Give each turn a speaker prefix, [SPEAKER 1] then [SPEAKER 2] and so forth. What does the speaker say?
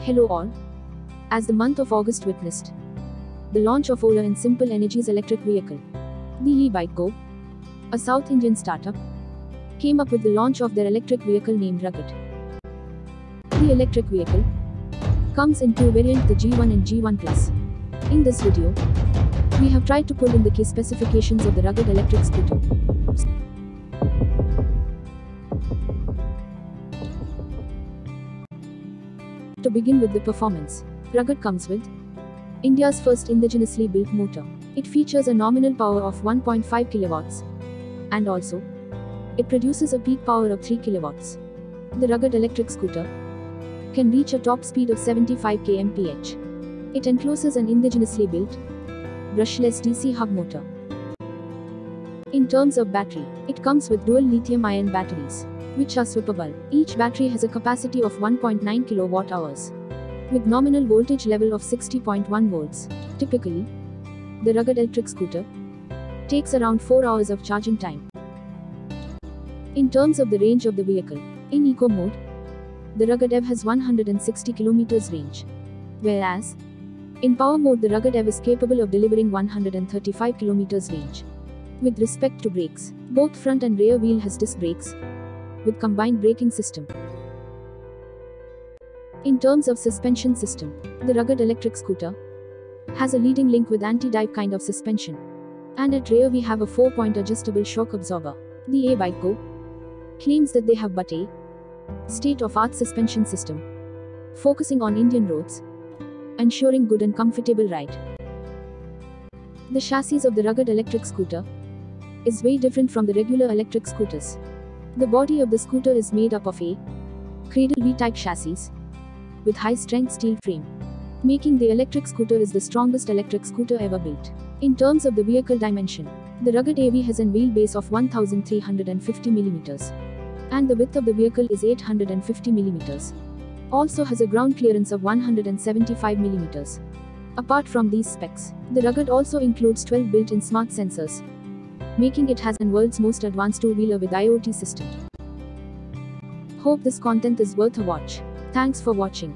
[SPEAKER 1] Hello all. As the month of August witnessed the launch of Ola and Simple Energy's electric vehicle, the eBikeGO, a South Indian startup, came up with the launch of their electric vehicle named Rugged. The electric vehicle comes in two variants, the G1 and G1 Plus. In this video, we have tried to pull in the key specifications of the Rugged electric scooter. To begin with the performance, Rugged comes with India's first indigenously built motor. It features a nominal power of 1.5 kilowatts, and also, it produces a peak power of 3 kilowatts. The Rugged electric scooter can reach a top speed of 75 km/h. It encloses an indigenously built, brushless DC hub motor. In terms of battery, it comes with dual lithium-ion batteries, which are swappable. Each battery has a capacity of 1.9 kWh, with nominal voltage level of 60.1 volts. Typically, the Rugged electric scooter takes around 4 hours of charging time. In terms of the range of the vehicle, in eco mode, the Rugged EV has 160 km range, whereas in power mode the Rugged EV is capable of delivering 135 km range. With respect to brakes, both front and rear wheel has disc brakes with combined braking system. In terms of suspension system, the Rugged electric scooter has a leading link with anti-dive kind of suspension, and at rear we have a 4-point adjustable shock absorber. The eBikeGO claims that they have but a state-of-art suspension system, focusing on Indian roads, ensuring good and comfortable ride. The chassis of the Rugged electric scooter is way different from the regular electric scooters. The body of the scooter is made up of a cradle V-type chassis with high-strength steel frame, making the electric scooter is the strongest electric scooter ever built. In terms of the vehicle dimension, the Rugged AV has a wheelbase of 1350 mm, and the width of the vehicle is 850 mm. Also has a ground clearance of 175 mm. Apart from these specs, the Rugged also includes 12 built-in smart sensors, making it has the world's most advanced two-wheeler with IoT system. Hope this content is worth a watch. Thanks for watching.